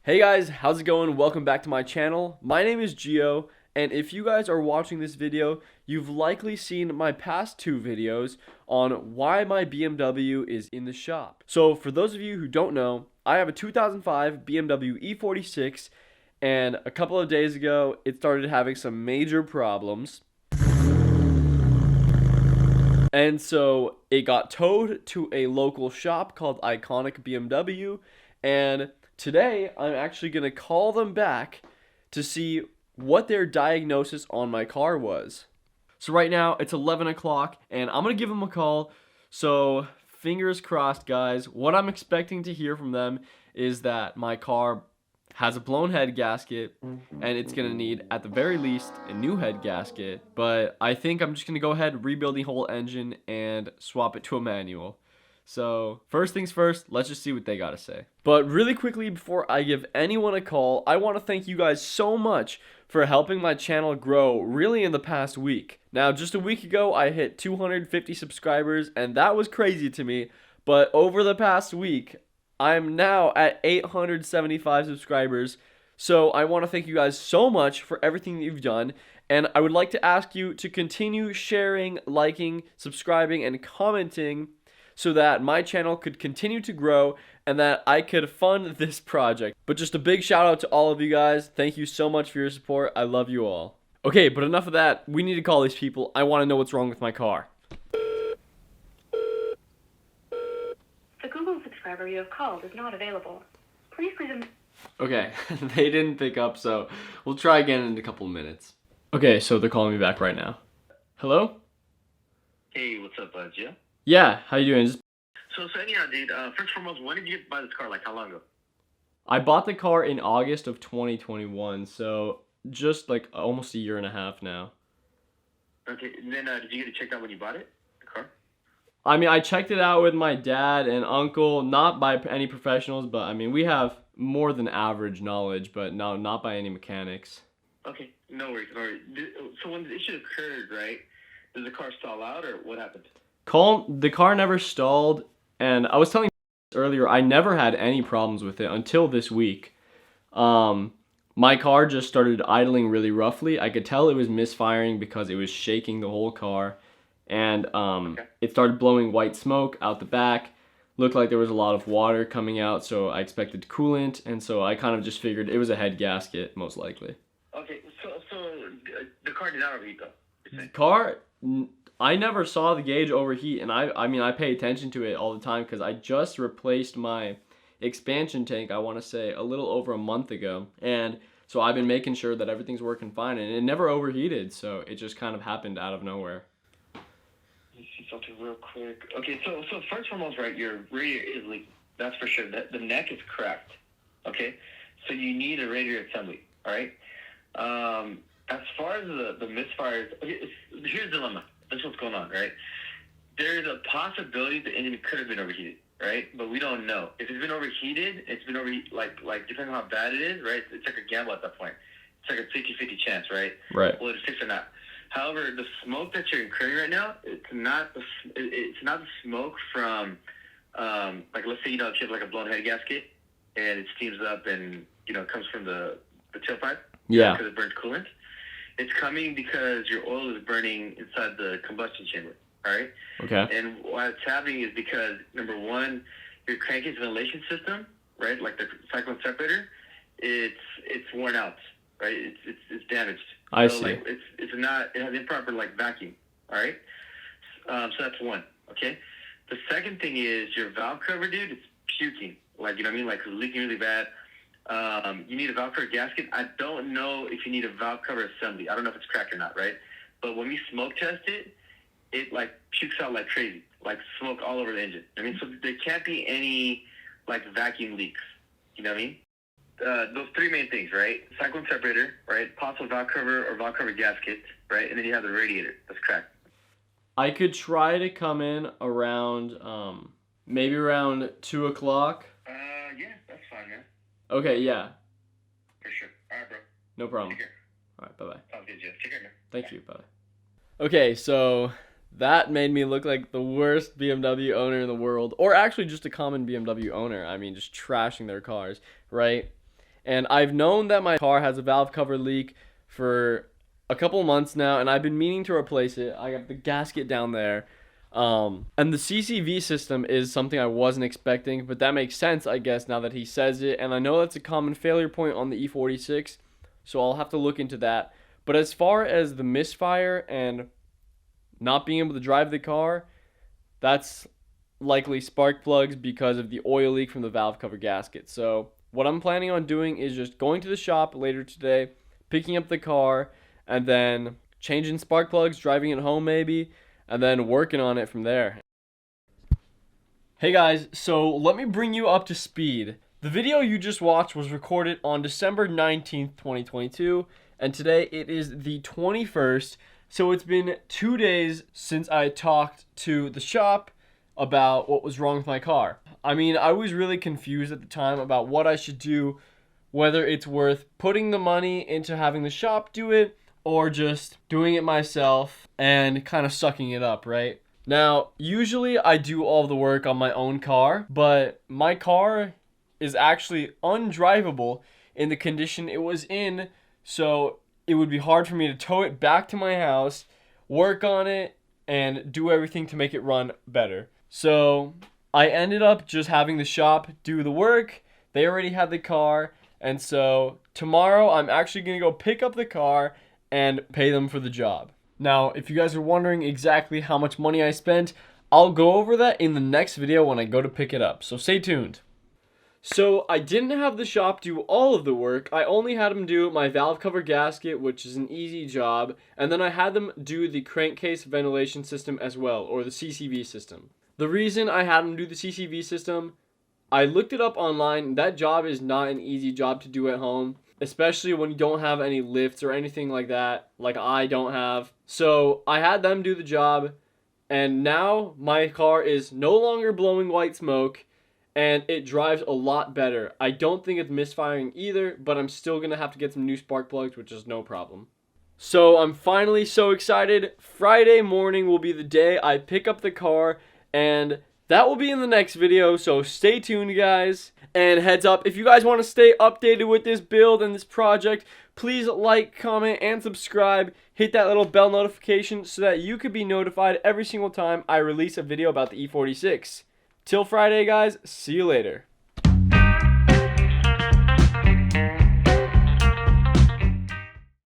Hey guys, how's it going? Welcome back to my channel. My name is Gio, and if you guys are watching this video, you've likely seen my past two videos on why my BMW is in the shop. So for those of you who don't know, I have a 2005 BMW E46, and a couple of days ago, it started having some major problems. And so it got towed to a local shop called Iconic BMW, and today I'm actually going to call them back to see what their diagnosis on my car was. So right now it's 11 o'clock and I'm going to give them a call. So fingers crossed, guys. What I'm expecting to hear from them is that my car has a blown head gasket and it's going to need at the very least a new head gasket, but I think I'm just going to go ahead, rebuild the whole engine and swap it to a manual. So first things first, let's just see what they got to say. But really quickly before I give anyone a call, I want to thank you guys so much for helping my channel grow really in the past week. Now just a week ago I hit 250 subscribers and that was crazy to me, but over the past week I'm now at 875 subscribers, so I want to thank you guys so much for everything that you've done, and I would like to ask you to continue sharing, liking, subscribing, and commenting so that my channel could continue to grow and that I could fund this project. But just a big shout out to all of you guys. Thank you so much for your support. I love you all. Okay, but enough of that. We need to call these people. I want to know what's wrong with my car. Subscriber you have called is not available. Please leave a... Okay, they didn't pick up, so we'll try again in a couple of minutes. Okay, so they're calling me back right now. Hello? Hey, what's up, Gio? Yeah, how you doing? So anyhow, dude, first and foremost, when did you buy this car? Like, how long ago? I bought the car in August of 2021, so just like almost a year and a half now. Okay, and then did you get it checked out when you bought it, the car? I mean, I checked it out with my dad and uncle, not by any professionals, but I mean, we have more than average knowledge, but no, not by any mechanics. Okay, no worries, no worries. So when the issue occurred, right, did the car stall out or what happened? The car never stalled, and I was telling earlier, I never had any problems with it until this week. My car just started idling really roughly. I could tell it was misfiring because it was shaking the whole car. And It started blowing white smoke out the back. Looked like there was a lot of water coming out, so I expected coolant, and so I kind of just figured it was a head gasket, most likely. Okay, so the car did not overheat, though? Car, I never saw the gauge overheat, and I mean, I pay attention to it all the time because I just replaced my expansion tank, I want to say, a little over a month ago, and so I've been making sure that everything's working fine, and it never overheated, so it just kind of happened out of nowhere. Let me see something real quick. Okay, so first and foremost, right, your radiator is leaking. That's for sure. The neck is cracked. Okay, so you need a radiator assembly. All right. As far as the misfires, okay, here's the dilemma. This is what's going on, right? There's a possibility the engine could have been overheated, right? But we don't know. If it's been overheated, like depending on how bad it is, right? It's like a gamble at that point. It's like a 50-50 chance, right? Right. Will it fix or not? However, the smoke that you're incurring right now, it's not the smoke from, like, let's say, if you have like a blown head gasket and it steams up and, it comes from the tailpipe. Yeah. Because it burns coolant. It's coming because your oil is burning inside the combustion chamber, all right? Okay. And why it's happening is because, number one, your crankcase ventilation system, right, like the cyclone separator, it's worn out. Right, it's damaged. I so, see. Like, it has improper vacuum. All right, so that's one. Okay, the second thing is your valve cover, dude. It's puking. Like, you know what I mean? Like, it's leaking really bad. You need a valve cover gasket. I don't know if you need a valve cover assembly. I don't know if it's cracked or not. Right, but when we smoke test it, it like pukes out like crazy, like smoke all over the engine. I mean, so there can't be any vacuum leaks. You know what I mean? Those three main things, right? Cyclone separator, right? Possible valve cover or valve cover gasket, right? And then you have the radiator that's cracked. I could try to come in around, maybe around 2 o'clock. Yeah, that's fine, man. Okay, yeah. For sure. All right, bro. No problem. Take care. All right, bye-bye. Sounds good, Jeff. Take care, man. Thank you, bye. Okay, so that made me look like the worst BMW owner in the world, or actually just a common BMW owner. I mean, just trashing their cars, right? And I've known that my car has a valve cover leak for a couple months now, and I've been meaning to replace it. I got the gasket down there. And the CCV system is something I wasn't expecting, but that makes sense, I guess, now that he says it. And I know that's a common failure point on the E46, so I'll have to look into that. But as far as the misfire and not being able to drive the car, that's likely spark plugs because of the oil leak from the valve cover gasket. So what I'm planning on doing is just going to the shop later today, picking up the car, and then changing spark plugs, driving it home maybe, and then working on it from there. Hey guys, so let me bring you up to speed. The video you just watched was recorded on December 19th, 2022, and today it is the 21st, so it's been 2 days since I talked to the shop about what was wrong with my car. I mean, I was really confused at the time about what I should do, whether it's worth putting the money into having the shop do it, or just doing it myself and kind of sucking it up, right? Now, usually I do all the work on my own car, but my car is actually undrivable in the condition it was in, so it would be hard for me to tow it back to my house, work on it, and do everything to make it run better. So I ended up just having the shop do the work. They already had the car, and so tomorrow I'm actually going to go pick up the car and pay them for the job. Now, if you guys are wondering exactly how much money I spent, I'll go over that in the next video when I go to pick it up, so stay tuned. So I didn't have the shop do all of the work. I only had them do my valve cover gasket, which is an easy job, and then I had them do the crankcase ventilation system as well, or the CCV system. The reason I had them do the CCV system, I looked it up online. That job is not an easy job to do at home, especially when you don't have any lifts or anything like that, like I don't have. So I had them do the job, and now my car is no longer blowing white smoke, and it drives a lot better. I don't think it's misfiring either, but I'm still going to have to get some new spark plugs, which is no problem. So I'm finally so excited. Friday morning will be the day I pick up the car, and that will be in the next video, so stay tuned, guys. And heads up, if you guys want to stay updated with this build and this project, please like, comment, and subscribe. Hit that little bell notification so that you could be notified every single time I release a video about the E46. Till Friday, guys. See you later.